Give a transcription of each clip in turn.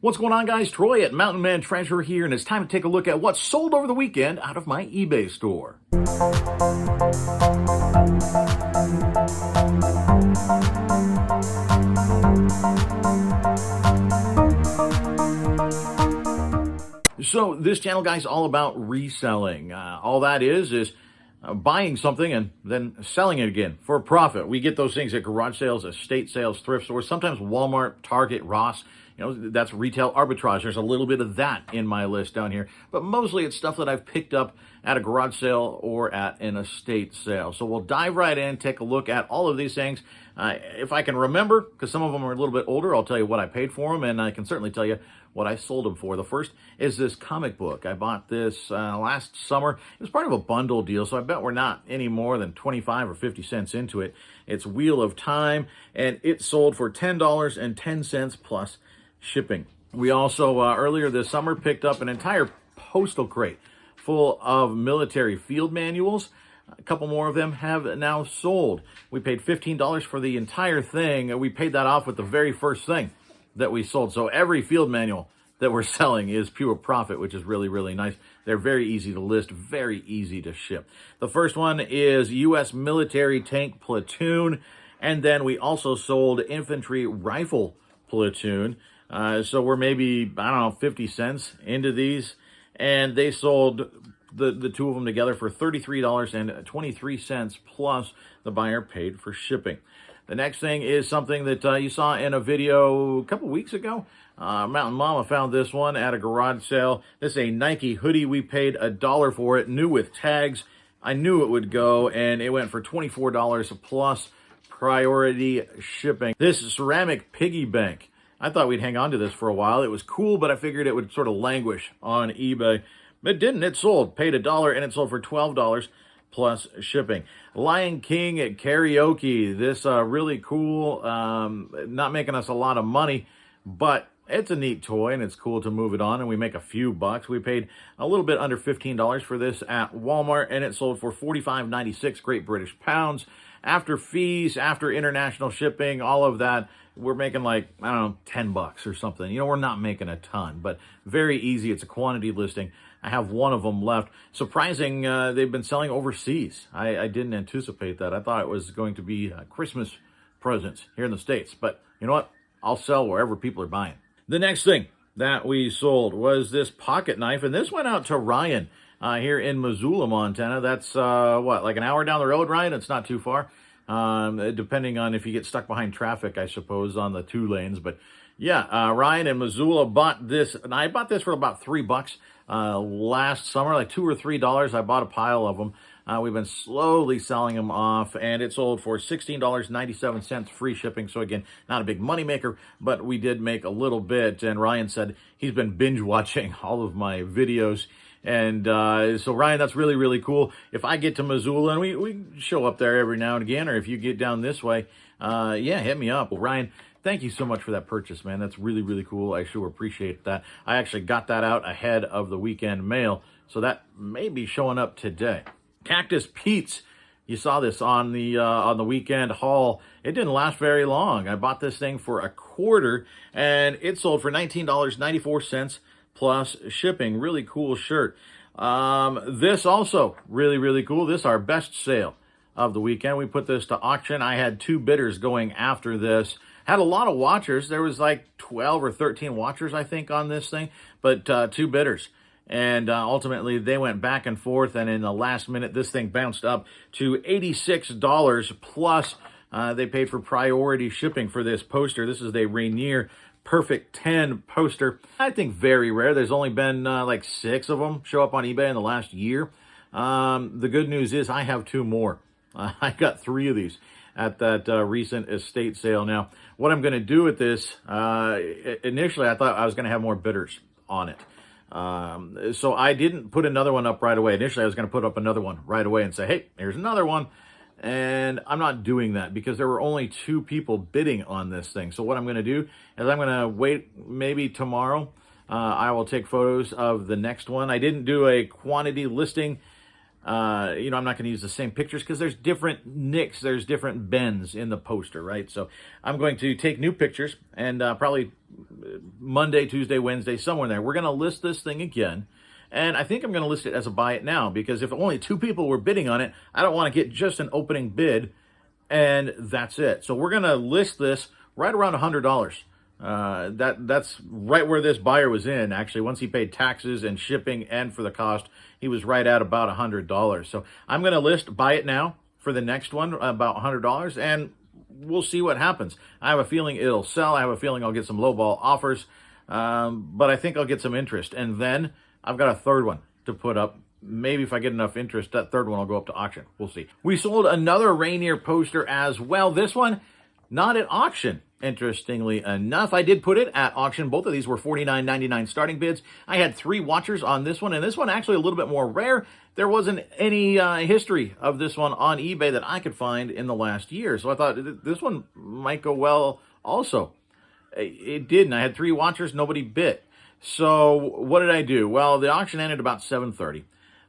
What's going on, guys? Troy at Mountain Man Treasure here, and it's time to take a look at what's sold over the weekend out of my eBay store. So this channel, guys, all about reselling. All that is buying something and then selling it again for a profit. We get those things at garage sales, estate sales, thrift stores, sometimes Walmart, Target, Ross. You know, that's retail arbitrage. There's a little bit of that in my list down here, but mostly it's stuff that I've picked up at a garage sale or at an estate sale. So we'll dive right in, take a look at all of these things. If I can remember, because some of them are a little bit older, I'll tell you what I paid for them, and I can certainly tell you what I sold them for. The first is this comic book. I bought this last summer. It was part of a bundle deal, so I bet we're not any more than 25 or 50 cents into it. It's Wheel of Time, and it sold for $10.10 plus shipping. We also, earlier this summer, picked up an entire postal crate full of military field manuals. A couple more of them have now sold. We paid $15 for the entire thing. We paid that off with the very first thing that we sold. So every field manual that we're selling is pure profit, which is really, really nice. They're very easy to list, very easy to ship. The first one is U.S. Military Tank Platoon. And then we also sold Infantry Rifle Platoon. So we're maybe, I don't know, 50 cents into these. And they sold the two of them together for $33.23 plus the buyer paid for shipping. The next thing is something that you saw in a video a couple weeks ago. Mountain Mama found this one at a garage sale. This is a Nike hoodie. We paid $1 for it, new with tags. I knew it would go, and it went for $24 plus priority shipping. This is ceramic piggy bank. I thought we'd hang on to this for a while. It was cool, but I figured it would sort of languish on eBay. But it didn't. It sold. Paid $1, and it sold for $12 plus shipping. Lion King at Karaoke. This really cool, not making us a lot of money, but it's a neat toy, and it's cool to move it on, and we make a few bucks. We paid a little bit under $15 for this at Walmart, and it sold for $45.96 Great British pounds. After fees, after international shipping, all of that, we're making like, I don't know, 10 bucks or something. You know, we're not making a ton, but very easy. It's a quantity listing. I have one of them left. Surprising, they've been selling overseas. I didn't anticipate that. I thought it was going to be Christmas presents here in the States, but you know what? I'll sell wherever people are buying. The next thing that we sold was this pocket knife, and this went out to Ryan here in Missoula, Montana. That's, what, like an hour down the road, Ryan? It's not too far, depending on if you get stuck behind traffic, I suppose, on the 2 lanes. But yeah, Ryan in Missoula bought this, and I bought this for about $3 last summer, like $2 or $3. I bought a pile of them. We've been slowly selling them off, and it sold for $16.97 free shipping. So again, not a big money maker, but we did make a little bit. And Ryan said he's been binge watching all of my videos. And so Ryan, that's really, really cool. If I get to Missoula, and we show up there every now and again, or if you get down this way, yeah, hit me up. Well, Ryan, thank you so much for that purchase, man. That's really, really cool. I sure appreciate that. I actually got that out ahead of the weekend mail, so that may be showing up today. Cactus Pete's. You saw this on the weekend haul. It didn't last very long. I bought this thing for $1.25, and it sold for $19.94 plus shipping. Really cool shirt. This also really, really cool. This is our best sale of the weekend. We put this to auction. I had 2 bidders going after this. Had a lot of watchers. There was like 12 or 13 watchers, I think, on this thing, but 2 bidders. And ultimately, they went back and forth, and in the last minute, this thing bounced up to $86 plus. They paid for priority shipping for this poster. This is a Rainier Perfect 10 poster. I think very rare. There's only been like 6 of them show up on eBay in the last year. The good news is I have 2 more. I got 3 of these at that recent estate sale. Now, what I'm going to do with this, initially I thought I was going to have more bidders on it. So I didn't put another one up right away. Initially, I was going to put up another one right away and say, hey, here's another one. And I'm not doing that because there were only 2 people bidding on this thing. So what I'm going to do is I'm going to wait maybe tomorrow. I will take photos of the next one. I didn't do a quantity listing You know, I'm not going to use the same pictures because there's different nicks, there's different bends in the poster, right? So I'm going to take new pictures and probably Monday, Tuesday, Wednesday, somewhere in there, we're going to list this thing again. And I think I'm going to list it as a buy it now because if only 2 people were bidding on it, I don't want to get just an opening bid and that's it. So we're going to list this right around $100. That's right where this buyer was in. Actually, once he paid taxes and shipping and for the cost, he was right at about $100. So I'm going to list buy it now for the next one about $100, and we'll see what happens. I have a feeling it'll sell. I have a feeling I'll get some lowball offers, but I think I'll get some interest. And then I've got a third one to put up. Maybe if I get enough interest, that third one will go up to auction. We'll see. We sold another Rainier poster as well. This one, not at auction. Interestingly enough, I did put it at auction. Both of these were $49.99 starting bids. I had 3 watchers on this one, and this one actually a little bit more rare. There wasn't any history of this one on eBay that I could find in the last year, so I thought this one might go well also. It didn't. I had 3 watchers, nobody bid. So what did I do? Well, the auction ended about 7:30.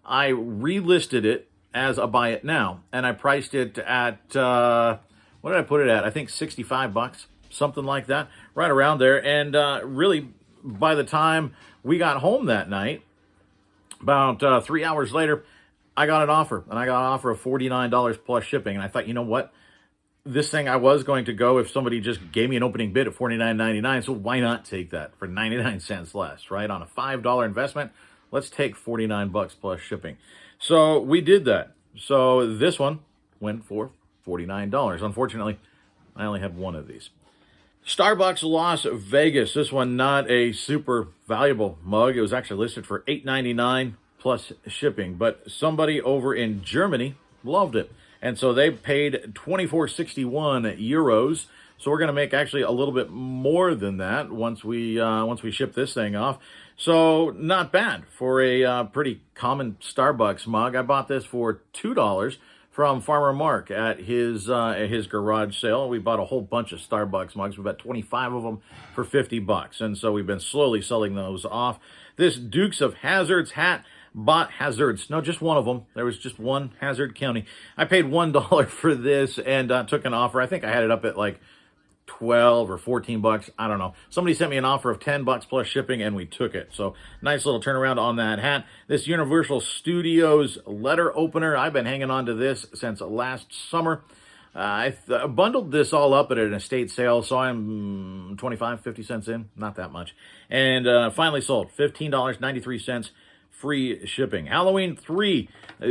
I relisted it as a buy it now, and I priced it at, what did I put it at? I think $65, something like that, right around there. And really, by the time we got home that night, about 3 hours later, I got an offer, and I got an offer of $49 plus shipping. And I thought, you know what? This thing I was going to go if somebody just gave me an opening bid at $49.99, so why not take that for 99 cents less, right? On a $5 investment, let's take $49 plus shipping. So we did that. So this one went for $49. Unfortunately, I only had one of these. Starbucks Las Vegas. This one not a super valuable mug. It was actually listed for $8.99 plus shipping, but somebody over in Germany loved it. And so they paid 24.61 euros. So we're going to make actually a little bit more than that once we ship this thing off. So not bad for a pretty common Starbucks mug. I bought this for $2 from Farmer Mark at his garage sale. We bought a whole bunch of Starbucks mugs. We bought 25 of them for $50. And so we've been slowly selling those off. This Dukes of Hazzards hat. Bought Hazards. No, just one of them. There was just one Hazard County. I paid $1 for this and took an offer. I think I had it up at like 12 or 14 bucks. I don't know. Somebody sent me an offer of 10 bucks plus shipping and we took it. So nice little turnaround on that hat. This Universal Studios letter opener. I've been hanging on to this since last summer. I bundled this all up at an estate sale, so I'm 25, 50 cents in. Not that much. And finally sold. $15.93. Free shipping. Halloween 3.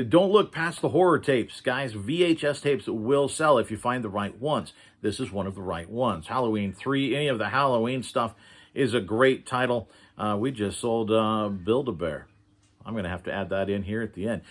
Don't look past the horror tapes, guys. VHS tapes will sell if you find the right ones. This is one of the right ones. Halloween 3. Any of the Halloween stuff is a great title. We just sold Build-A-Bear. I'm going to have to add that in here at the end.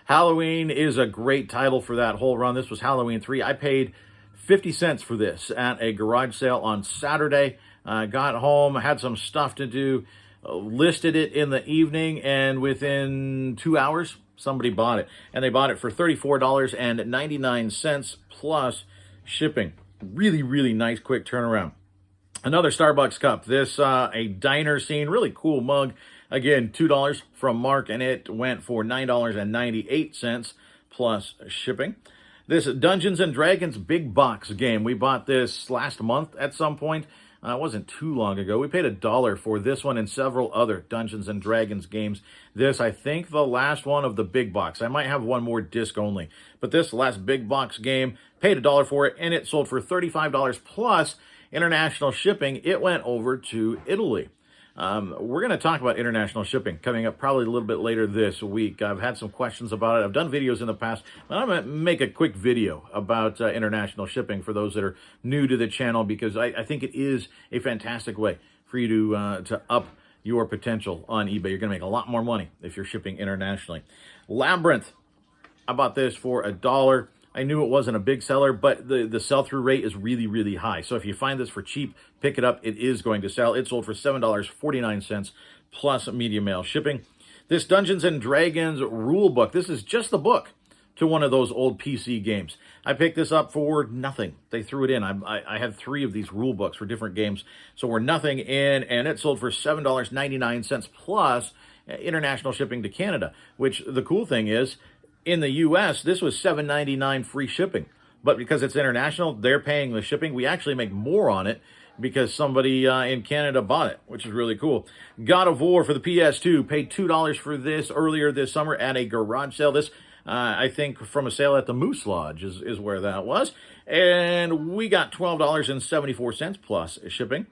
Halloween is a great title for that whole run. This was Halloween 3. I paid 50 cents for this at a garage sale on Saturday. Got home, had some stuff to do. Listed it in the evening, and within 2 hours, somebody bought it. And they bought it for $34.99 plus shipping. Really, really nice, quick turnaround. Another Starbucks cup. This, a diner scene, really cool mug. Again, $2 from Mark, and it went for $9.98 plus shipping. This Dungeons and Dragons big box game. We bought this last month at some point. It wasn't too long ago. We paid $1 for this one and several other Dungeons and Dragons games. This, I think, the last one of the big box. I might have one more disc only. But this last big box game, paid $1 for it, and it sold for $35 plus international shipping. It went over to Italy. We're going to talk about international shipping coming up probably a little bit later this week. I've had some questions about it. I've done videos in the past, but I'm going to make a quick video about international shipping for those that are new to the channel, because I think it is a fantastic way for you to up your potential on eBay. You're going to make a lot more money if you're shipping internationally. Labyrinth. I bought this for $1. I knew it wasn't a big seller, but the sell-through rate is really, really high. So if you find this for cheap, pick it up. It is going to sell. It sold for $7.49 plus medium mail shipping. This Dungeons and Dragons rule book. This is just the book to one of those old PC games. I picked this up for nothing. They threw it in. I had 3 of these rule books for different games. So we're nothing in, and it sold for $7.99 plus international shipping to Canada, which the cool thing is, in the U.S., this was $7.99 free shipping. But because it's international, they're paying the shipping. We actually make more on it because somebody in Canada bought it, which is really cool. God of War for the PS2, paid $2 for this earlier this summer at a garage sale. This, I think, from a sale at the Moose Lodge is where that was. And we got $12.74 plus shipping.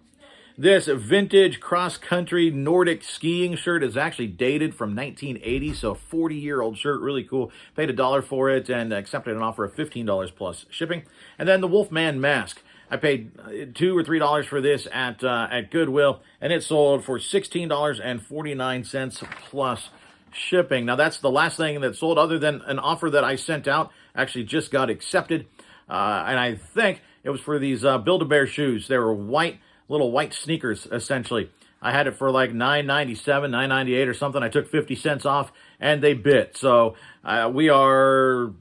This vintage cross-country Nordic skiing shirt is actually dated from 1980, so 40-year-old shirt, really cool. Paid $1 for it and accepted an offer of $15 plus shipping. And then the Wolfman mask. I paid $2 or $3 for this at Goodwill, and it sold for $16.49 plus shipping. Now, that's the last thing that sold other than an offer that I sent out. Actually just got accepted, and I think it was for these Build-A-Bear shoes. They were white, little white sneakers, essentially. I had it for like $9.97, $9.98 or something. I took 50 cents off, and they bit. So we are,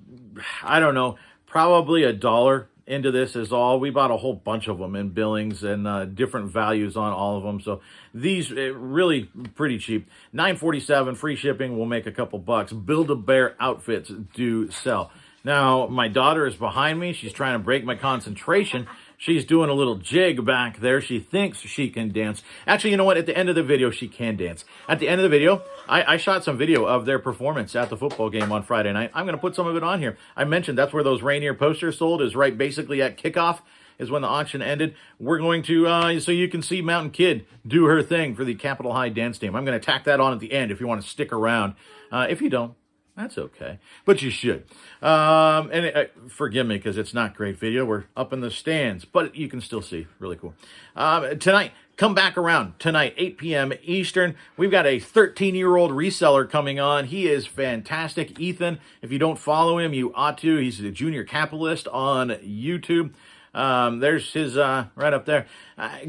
I don't know, probably $1 into this is all. We bought a whole bunch of them in Billings and different values on all of them. So these really pretty cheap. $9.47 free shipping. Will make a couple bucks. Build-A-Bear outfits do sell. Now, my daughter is behind me. She's trying to break my concentration. She's doing a little jig back there. She thinks she can dance. Actually, you know what? At the end of the video, she can dance. At the end of the video, I shot some video of their performance at the football game on Friday night. I'm going to put some of it on here. I mentioned that's where those Rainier posters sold, is right basically at kickoff is when the auction ended. We're going to, so you can see Mountain Kid do her thing for the Capitol High dance team. I'm going to tack that on at the end if you want to stick around. If you don't, that's okay, but you should. Forgive me because it's not great video. We're up in the stands, but you can still see. Really cool. Tonight, come back around. Tonight, 8 p.m. Eastern. We've got a 13-year-old reseller coming on. He is fantastic. Ethan, if you don't follow him, you ought to. He's a junior capitalist on YouTube. There's his, right up there.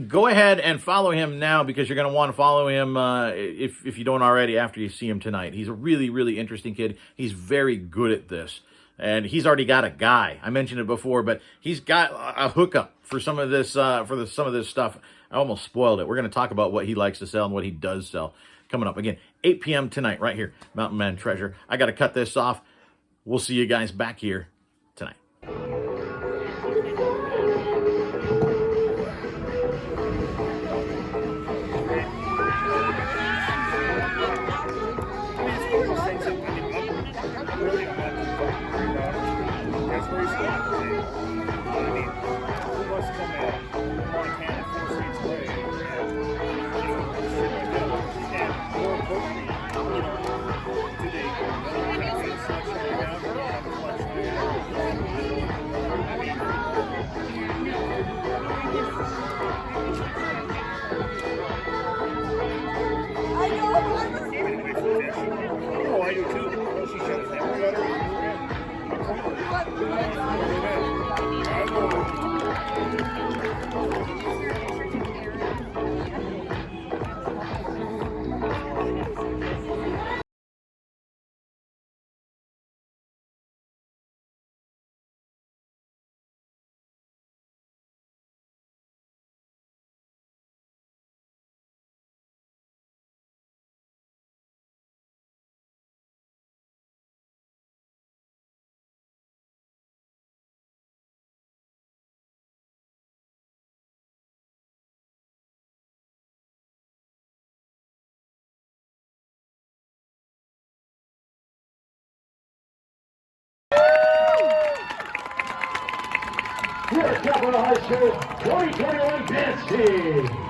Go ahead and follow him now because you're going to want to follow him, if you don't already after you see him tonight. He's a really, really interesting kid. He's very good at this. And he's already got a guy. I mentioned it before, but he's got a hookup for some of this, some of this stuff. I almost spoiled it. We're going to talk about what he likes to sell and what he does sell coming up. Again, 8 p.m. tonight, right here, Mountain Man Treasure. I got to cut this off. We'll see you guys back here tonight. Your Capitol High School 2021 Dance Team.